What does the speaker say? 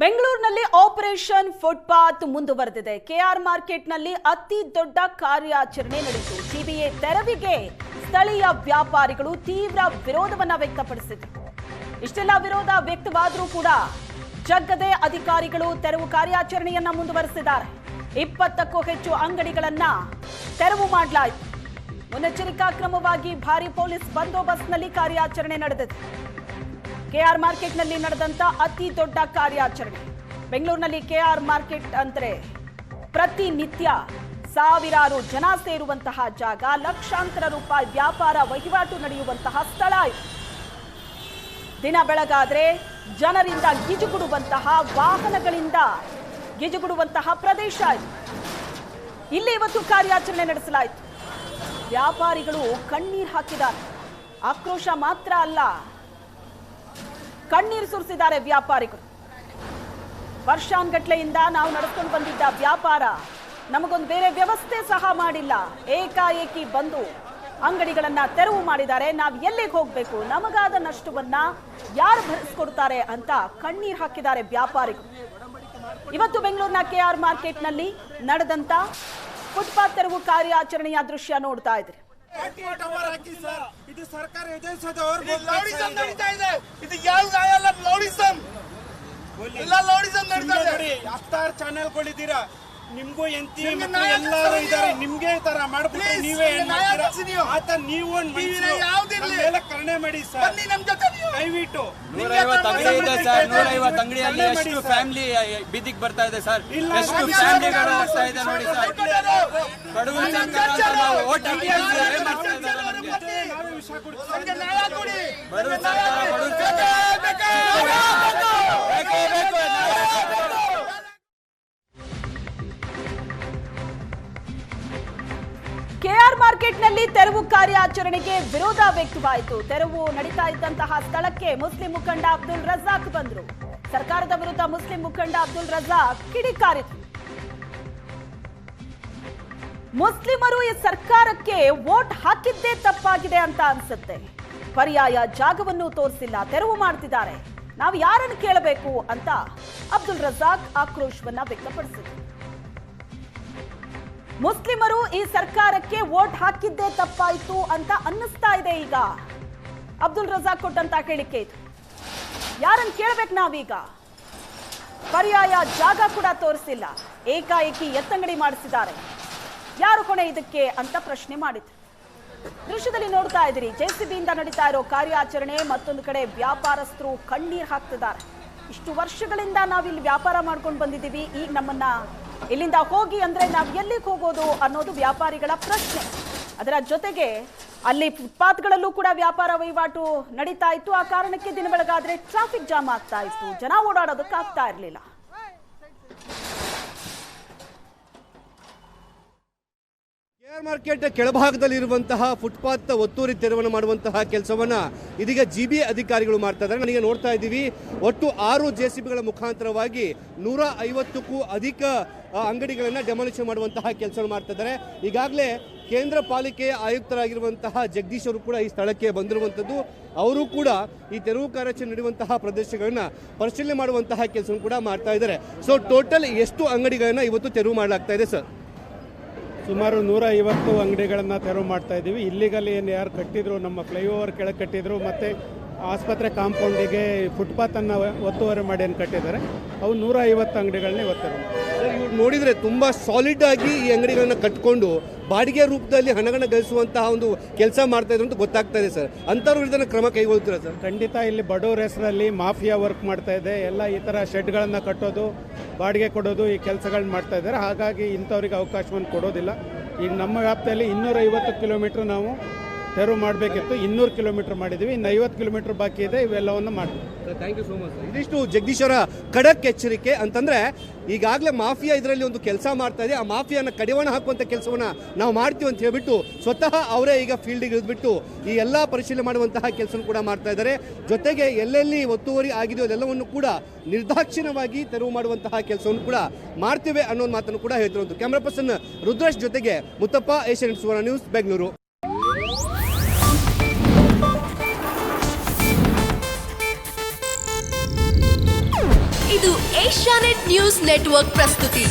ಬೆಂಗಳೂರಿನಲ್ಲಿ operation footpath ಮುಂದುವರೆದಿದೆ. K R ಮಾರ್ಕೆಟ್ನಲ್ಲಿ ಅತಿ ದೊಡ್ಡ ಕಾರ್ಯಾಚರಣೆ ನಡೆಯಿತು. ಜಿಬಿಎ ತೆರವಿಗೆ ಸ್ಥಳೀಯ ವ್ಯಾಪಾರಿಗಳು ತೀವ್ರ ವಿರೋಧವನ್ನ ವ್ಯಕ್ತಪಡಿಸಿದರು. ಇಷ್ಟೆಲ್ಲ ವಿರೋಧ ವ್ಯಕ್ತವಾದರೂ ಕೂಡ ಜಗ್ಗದೆ ಅಧಿಕಾರಿಗಳು ತೆರವು ಕಾರ್ಯಾಚರಣೆಯನ್ನ ಮುಂದುವರೆಸಿದ್ದಾರೆ. 20ಕ್ಕೂ ಹೆಚ್ಚು ಅಂಗಡಿಗಳನ್ನ ತೆರವು ಮಾಡಲಾಯಿತು. ಮುನ್ನೆಚ್ಚರಿಕಾ ಕ್ರಮವಾಗಿ ಭಾರಿ ಪೊಲೀಸ್ ಬಂದೋಬಸ್ತ್ನಲ್ಲಿ ಕಾರ್ಯಾಚರಣೆ ನಡೆದಿದೆ. ಕೆಆರ್ ಮಾರ್ಕೆಟ್ನಲ್ಲಿ ನಡೆದಂತ ಅತಿ ದೊಡ್ಡ ಕಾರ್ಯಾಚರಣೆ. ಬೆಂಗಳೂರಿನಲ್ಲಿ ಕೆಆರ್ ಮಾರ್ಕೆಟ್ ಅಂದ್ರೆ ಪ್ರತಿನಿತ್ಯ ಸಾವಿರಾರು ಜನ ಸೇರುವಂತಹ ಜಾಗ, ಲಕ್ಷಾಂತರ ರೂಪಾಯಿ ವ್ಯಾಪಾರ ವಹಿವಾಟು ನಡೆಯುವಂತಹ ಸ್ಥಳ ಇದು. ದಿನ ಬೆಳಗಾದ್ರೆ ಜನರಿಂದ ಗಿಜುಗುಡುವಂತಹ, ವಾಹನಗಳಿಂದ ಗಿಜುಗುಡುವಂತಹ ಪ್ರದೇಶ ಇದು. ಇಲ್ಲಿ ಇವತ್ತು ಕಾರ್ಯಾಚರಣೆ ನಡೆಸಲಾಯಿತು. ವ್ಯಾಪಾರಿಗಳು ಕಣ್ಣೀರು ಹಾಕಿದ್ದಾರೆ. ಆಕ್ರೋಶ ಮಾತ್ರ ಅಲ್ಲ, ಕಣ್ಣೀರು ಸುರಿಸಿದ್ದಾರೆ ವ್ಯಾಪಾರಿಗಳು. ವರ್ಷಾನ್ಗಟ್ಲೆಯಿಂದ ನಾವು ನಡೆಸ್ಕೊಂಡು ಬಂದಿದ್ದ ವ್ಯಾಪಾರ, ನಮಗೊಂದು ಬೇರೆ ವ್ಯವಸ್ಥೆ ಸಹ ಮಾಡಿಲ್ಲ. ಏಕಾಏಕಿ ಬಂದು ಅಂಗಡಿಗಳನ್ನ ತೆರವು ಮಾಡಿದ್ದಾರೆ. ನಾವು ಎಲ್ಲಿಗೆ ಹೋಗ್ಬೇಕು, ನಮಗಾದ ನಷ್ಟವನ್ನ ಯಾರು ಭರಿಸ್ಕೊಡ್ತಾರೆ ಅಂತ ಕಣ್ಣೀರು ಹಾಕಿದ್ದಾರೆ ವ್ಯಾಪಾರಿಗಳು. ಇವತ್ತು ಬೆಂಗಳೂರಿನ ಕೆಆರ್ ಮಾರ್ಕೆಟ್ನಲ್ಲಿ ನಡೆದಂತ ಫುಟ್ಪಾತ್ ತೆರವು ಕಾರ್ಯಾಚರಣೆಯ ದೃಶ್ಯ ನೋಡ್ತಾ ಇದ್ರಿ. ಇದು ಸರ್ಕಾರ ಹತ್ತಾರು ಚಾನೆಲ್ಗಳಿದ್ದೀರಾ, ನಿಮ್ಗೂ ಎಲ್ಲರೂ ಇದಾರೆ. ನಿಮ್ಗೆ ತರ ಮಾಡ್ಬಿಟ್ಟು ನೀವೇ ಆತ ನೀವು ಕರುಣೆ ಮಾಡಿ ಸರ್. ದಯವಿಟ್ಟು 150 ಅಂಗಡಿಯಲ್ಲಿ ಎಷ್ಟು ಫ್ಯಾಮಿಲಿ ಬೀದಿಗೆ ಬರ್ತಾ ಇದೆ ಸರ್, ಎಷ್ಟು ಫ್ಯಾಮಿಲಿಗಳು ಹೋಗ್ತಾ ಇದೆ ನೋಡಿ ಸರ್. ಬಡವರು ಸರ್ಕಾರ ನಾವು ಓಟ್ ಹಾಕಿ ಬಡವರು ಕೆಆರ್ ಮಾರ್ಕೆಟ್ನಲ್ಲಿ ತೆರವು ಕಾರ್ಯಾಚರಣೆಗೆ ವಿರೋಧ ವ್ಯಕ್ತವಾಯಿತು. ತೆರವು ನಡೀತಾ ಇದ್ದಂತಹ ಸ್ಥಳಕ್ಕೆ ಮುಸ್ಲಿಂ ಮುಖಂಡ ಅಬ್ದುಲ್ ರಜಾಕ್ ಬಂದರು. ಸರ್ಕಾರದ ವಿರುದ್ಧ ಮುಸ್ಲಿಂ ಮುಖಂಡ ಅಬ್ದುಲ್ ರಜಾಕ್ ಕಿಡಿಕಾರಿದರು. ಮುಸ್ಲಿಮರು ಈ ಸರ್ಕಾರಕ್ಕೆ ವೋಟ್ ಹಾಕಿದ್ದೇ ತಪ್ಪಾಗಿದೆ ಅಂತ ಅನ್ಸುತ್ತೆ. ಪರ್ಯಾಯ ಜಾಗವನ್ನು ತೋರಿಸಿಲ್ಲ, ತೆರವು ಮಾಡ್ತಿದ್ದಾರೆ. ನಾವು ಯಾರನ್ನು ಕೇಳಬೇಕು ಅಂತ ಅಬ್ದುಲ್ ರಜಾಕ್ ಆಕ್ರೋಶವನ್ನ ವ್ಯಕ್ತಪಡಿಸಿದರು. ಮುಸ್ಲಿಮರು ಈ ಸರ್ಕಾರಕ್ಕೆ ವೋಟ್ ಹಾಕಿದ್ದೇ ತಪ್ಪಾಯಿತು ಅಂತ ಅನ್ನಿಸ್ತಾ ಇದೆ ಈಗ. ಅಬ್ದುಲ್ ರಜಾಕ್ ಕೊಟ್ಟಂತ ಹೇಳಿಕೆ ಇದು. ಯಾರನ್ನು ಕೇಳಬೇಕು ನಾವೀಗ? ಪರ್ಯಾಯ ಜಾಗ ಕೂಡ ತೋರಿಸಿಲ್ಲ, ಏಕಾಏಕಿ ಎತ್ತಂಗಡಿ ಮಾಡಿಸಿದ್ದಾರೆ. ಯಾರು ಹೊಣೆ ಇದಕ್ಕೆ ಅಂತ ಪ್ರಶ್ನೆ ಮಾಡಿದ್ರು. ದೃಶ್ಯದಲ್ಲಿ ನೋಡ್ತಾ ಇದ್ದೀರಿ, ಜೆಸಿಬಿಯಿಂದ ನಡೀತಾ ಇರೋ ಕಾರ್ಯಾಚರಣೆ. ಮತ್ತೊಂದು ಕಡೆ ವ್ಯಾಪಾರಸ್ಥರು ಕಣ್ಣೀರು ಹಾಕ್ತಿದ್ದಾರೆ. ಇಷ್ಟು ವರ್ಷಗಳಿಂದ ನಾವಿಲ್ಲಿ ವ್ಯಾಪಾರ ಮಾಡ್ಕೊಂಡು ಬಂದಿದ್ದೀವಿ, ಈಗ ನಮ್ಮನ್ನ ಇಲ್ಲಿಂದ ಹೋಗಿ ಅಂದ್ರೆ ನಾವು ಎಲ್ಲಿಗೆ ಹೋಗೋದು ಅನ್ನೋದು ವ್ಯಾಪಾರಿಗಳ ಪ್ರಶ್ನೆ. ಅದರ ಜೊತೆಗೆ ಅಲ್ಲಿ ಫುಟ್ಪಾತ್ಗಳಲ್ಲೂ ಕೂಡ ವ್ಯಾಪಾರ ವಹಿವಾಟು ನಡೀತಾ ಇತ್ತು. ಆ ಕಾರಣಕ್ಕೆ ದಿನ ಬೆಳಗಾದ್ರೆ ಟ್ರಾಫಿಕ್ ಜಾಮ್ ಆಗ್ತಾ ಇತ್ತು, ಜನ ಓಡಾಡೋದಕ್ಕೆ ಆಗ್ತಾ ಇರಲಿಲ್ಲ. ಕೆಆರ್ ಮಾರ್ಕೆಟ್ ಕೆಳಭಾಗದಲ್ಲಿರುವಂತಹ ಫುಟ್ಪಾತ್ ಒತ್ತುವರಿ ತೆರವನ್ನು ಮಾಡುವಂತಹ ಕೆಲಸವನ್ನ ಇದೀಗ ಜಿಬಿಎ ಅಧಿಕಾರಿಗಳು ಮಾಡ್ತಾ ಇದ್ದಾರೆ. ನನಗೆ ನೋಡ್ತಾ ಇದ್ದೀವಿ, ಒಟ್ಟು 6 ಜೆಸಿಬಿಗಳ ಮುಖಾಂತರವಾಗಿ 150ಕ್ಕೂ ಅಧಿಕ ಅಂಗಡಿಗಳನ್ನ ಡೆಮಾಲಿಷನ್ ಮಾಡುವಂತಹ ಕೆಲಸ ಮಾಡ್ತಾ ಇದ್ದಾರೆ. ಈಗಾಗಲೇ ಕೇಂದ್ರ ಪಾಲಿಕೆಯ ಆಯುಕ್ತರಾಗಿರುವಂತಹ ಜಗದೀಶ್ ಅವರು ಕೂಡ ಈ ಸ್ಥಳಕ್ಕೆ ಬಂದಿರುವಂಥದ್ದು. ಅವರು ಕೂಡ ಈ ತೆರವು ಕಾರ್ಯಾಚರಣೆ ನಡೆಯುವಂತಹ ಪ್ರದೇಶಗಳನ್ನ ಪರಿಶೀಲನೆ ಮಾಡುವಂತಹ ಕೆಲಸ ಕೂಡ ಮಾಡ್ತಾ ಇದ್ದಾರೆ. ಸೊ ಟೋಟಲ್ ಎಷ್ಟು ಅಂಗಡಿಗಳನ್ನ ಇವತ್ತು ತೆರವು ಮಾಡಲಾಗ್ತಾ ಇದೆ ಸರ್? ಸುಮಾರು 150 ಅಂಗಡಿಗಳನ್ನು ತೆರವು ಮಾಡ್ತಾ ಇದ್ದೀವಿ. ಇಲ್ಲಿಗಲ್ಲಿ ಏನು ಯಾರು ಕಟ್ಟಿದ್ರು, ನಮ್ಮ ಫ್ಲೈಓವರ್ ಕೆಳಗೆ ಕಟ್ಟಿದ್ರು, ಮತ್ತು ಆಸ್ಪತ್ರೆ ಕಾಂಪೌಂಡಿಗೆ ಫುಟ್ಪಾತನ್ನು ಒತ್ತುವರಿ ಮಾಡಿ ಏನು ಕಟ್ಟಿದ್ದಾರೆ, ಅವು 150 ಅಂಗಡಿಗಳನ್ನ ಇವತ್ತು ತೆರವು ಸರ್. ಇವ್ರು ನೋಡಿದರೆ ತುಂಬ ಸಾಲಿಡ್ ಆಗಿ ಈ ಅಂಗಡಿಗಳನ್ನ ಕಟ್ಕೊಂಡು ಬಾಡಿಗೆ ರೂಪದಲ್ಲಿ ಹಣಗಳನ್ನ ಗಳಿಸುವಂತಹ ಒಂದು ಕೆಲಸ ಮಾಡ್ತಾ ಇದ್ರು ಅಂತ ಗೊತ್ತಾಗ್ತಾ ಇದೆ ಸರ್. ಅಂಥವ್ರ ವಿರುದ್ಧ ಕ್ರಮ ಕೈಗೊಳ್ತೀರಾ ಸರ್? ಖಂಡಿತ. ಇಲ್ಲಿ ಬಡವ್ರ ಹೆಸರಲ್ಲಿ ಮಾಫಿಯಾ ವರ್ಕ್ ಮಾಡ್ತಾ ಇದೆ. ಎಲ್ಲ ಈ ಥರ ಶೆಡ್ಗಳನ್ನು ಕಟ್ಟೋದು, ಬಾಡಿಗೆ ಕೊಡೋದು, ಈ ಕೆಲಸಗಳನ್ನ ಮಾಡ್ತಾ ಇದ್ದಾರೆ. ಹಾಗಾಗಿ ಇಂಥವ್ರಿಗೆ ಅವಕಾಶವನ್ನು ಕೊಡೋದಿಲ್ಲ. ಈಗ ನಮ್ಮ ವ್ಯಾಪ್ತಿಯಲ್ಲಿ 250 ಕಿಲೋಮೀಟ್ರ್ ನಾವು ತೆರವು ಮಾಡಬೇಕಿತ್ತು, 200 ಕಿಲೋಮೀಟರ್ ಮಾಡಿದ್ದೀವಿ. ಇನ್ನು 50 ಕಿಲೋಮೀಟರ್ ಬಾಕಿ ಇದೆ. ಇವೆಲ್ಲವನ್ನು ಮಾಡ್ತೀವಿ. Thank you so much. ಇದಿಷ್ಟು ಜಗದೀಶ್ವರ ಖಡಕ್ ಎಚ್ಚರಿಕೆ. ಅಂತಂದ್ರೆ ಈಗಾಗಲೇ ಮಾಫಿಯಾ ಇದರಲ್ಲಿ ಒಂದು ಕೆಲಸ ಮಾಡ್ತಾ ಇದೆ. ಆ ಮಾಫಿಯಾನ ಕಡಿವಾಣ ಹಾಕುವಂಥ ಕೆಲಸವನ್ನ ನಾವು ಮಾಡ್ತೀವಿ ಅಂತ ಹೇಳ್ಬಿಟ್ಟು ಸ್ವತಃ ಅವರೇ ಈಗ ಫೀಲ್ಡಿಗೆ ಇಳಿದ್ಬಿಟ್ಟು ಈ ಎಲ್ಲ ಪರಿಶೀಲನೆ ಮಾಡುವಂತಹ ಕೆಲಸ ಕೂಡ ಮಾಡ್ತಾ ಇದ್ದಾರೆ. ಜೊತೆಗೆ ಎಲ್ಲೆಲ್ಲಿ ಒತ್ತುವರಿ ಆಗಿದೆಯೋ ಅದೆಲ್ಲವನ್ನು ಕೂಡ ನಿರ್ದಾಕ್ಷಿಣ್ಯವಾಗಿ ತೆರವು ಮಾಡುವಂತಹ ಕೆಲಸವನ್ನು ಕೂಡ ಮಾಡ್ತೇವೆ ಅನ್ನೋ ಮಾತನ್ನು ಕೂಡ ಹೇಳ್ತಿರೋದು. ಕ್ಯಾಮರಾ ಪರ್ಸನ್ ರುದ್ರೇಶ್ ಜೊತೆಗೆ ಮುತ್ತಪ್ಪ, ಏಷ್ಯನ್ ಸುವರ್ಣ ನ್ಯೂಸ್, ಬೆಂಗಳೂರು. ಇದು ಏಷ್ಯಾನೆಟ್ ನ್ಯೂಸ್ ನೆಟ್ವರ್ಕ್ ಪ್ರಸ್ತುತಿ.